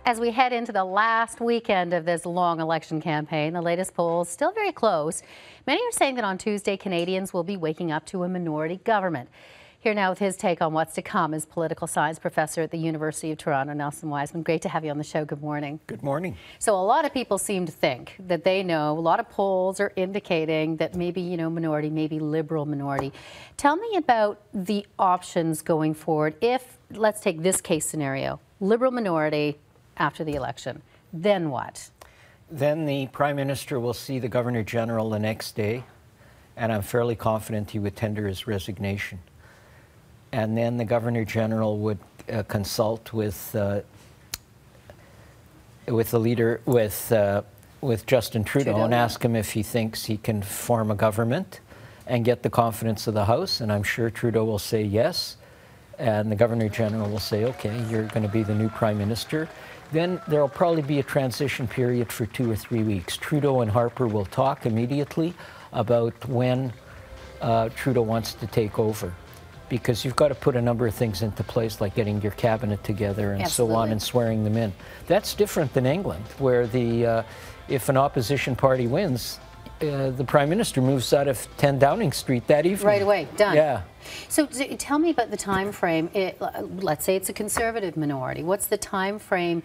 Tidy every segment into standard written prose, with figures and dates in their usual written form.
As we head into the last weekend of this long election campaign, the latest polls still very close. Many are saying that on Tuesday, Canadians will be waking up to a minority government. Here now with his take on what's to come is political science professor at the University of Toronto, Nelson Wiseman. Great to have you on the show. Good morning. Good morning. So a lot of people seem to think that they know, a lot of polls are indicating that maybe, minority, maybe liberal minority. Tell me about the options going forward if, let's take this case scenario, liberal minority after the election. Then what? Then the Prime Minister will see the Governor General the next day, and I'm fairly confident he would tender his resignation. And then the Governor General would consult with the leader, with Justin Trudeau, and ask him if he thinks he can form a government and get the confidence of the House. And I'm sure Trudeau will say yes, and the Governor General will say, okay, you're going to be the new Prime Minister. Then there will probably be a transition period for 2 or 3 weeks. Trudeau and Harper will talk immediately about when Trudeau wants to take over, because you've got to put a number of things into place, like getting your cabinet together and so on, and swearing them in. That's different than England, where if an opposition party wins, the Prime Minister moves out of 10 Downing Street that evening. Right away, done. Yeah. So tell me about the time frame. Let's say it's a Conservative minority. What's the time frame,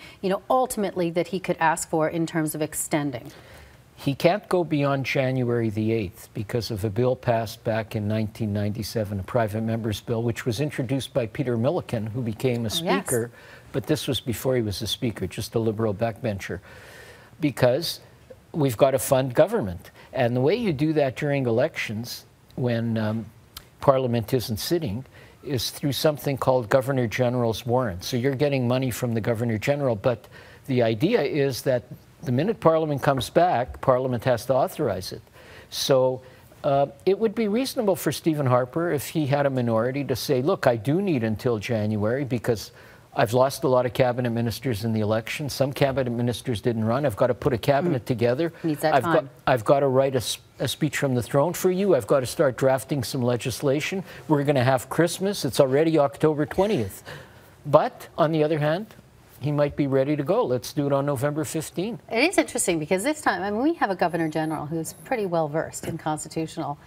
ultimately that he could ask for in terms of extending? He can't go beyond January the 8th because of a bill passed back in 1997, a private member's bill, which was introduced by Peter Milliken, who became a speaker. Yes. But this was before he was a speaker, just a Liberal backbencher, because we've got to fund government. And the way you do that during elections, when Parliament isn't sitting, is through something called Governor General's warrant. So you're getting money from the Governor General, but the idea is that the minute Parliament comes back, Parliament has to authorize it. So it would be reasonable for Stephen Harper, if he had a minority, to say, look, I do need until January because I've lost a lot of cabinet ministers in the election. Some cabinet ministers didn't run. I've got to put a cabinet together. Needs that time. I've got to write a speech from the throne for you. I've got to start drafting some legislation. We're going to have Christmas. It's already October 20th. But on the other hand, he might be ready to go. Let's do it on November 15. It is interesting because this time, we have a Governor General who's pretty well versed in constitutional,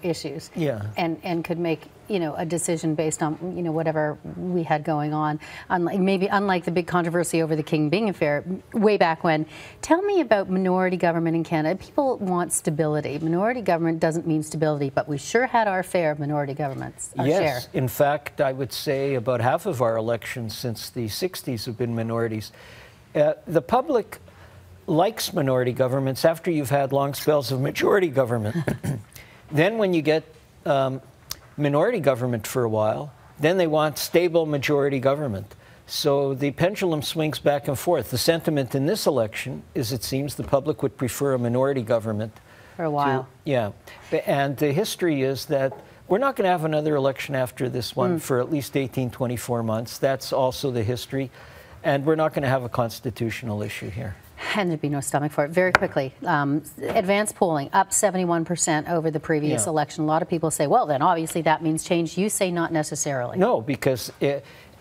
issues. Yeah. And could make, a decision based on, whatever we had going on. Unlike the big controversy over the King Byng affair way back when. Tell me about minority government in Canada. People want stability. Minority government doesn't mean stability, but we sure had our fair of minority governments. Yes. In fact, I would say about half of our elections since the 60s have been minorities. The public likes minority governments after you've had long spells of majority government. Then when you get minority government for a while, then they want stable majority government. So the pendulum swings back and forth. The sentiment in this election is, it seems, the public would prefer a minority government. For a while. Yeah. And the history is that we're not going to have another election after this one for at least 18, 24 months. That's also the history. And we're not going to have a constitutional issue here. And there'd be no stomach for it. Very quickly, advanced polling up 71% over the previous election. A lot of people say, well, then obviously that means change. You say not necessarily. No, because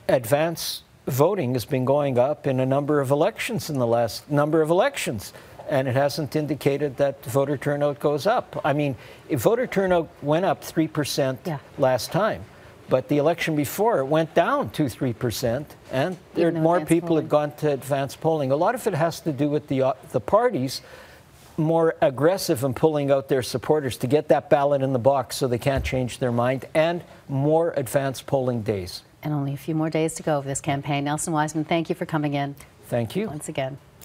advance voting has been going up in a number of elections in the last number of elections, and it hasn't indicated that voter turnout goes up. I mean, if voter turnout went up 3% last time, but the election before, it went down 2–3%, and more people had gone to advanced polling. A lot of it has to do with the parties more aggressive in pulling out their supporters to get that ballot in the box so they can't change their mind, and more advanced polling days. And only a few more days to go of this campaign. Nelson Wiseman, thank you for coming in. Thank you. Once again.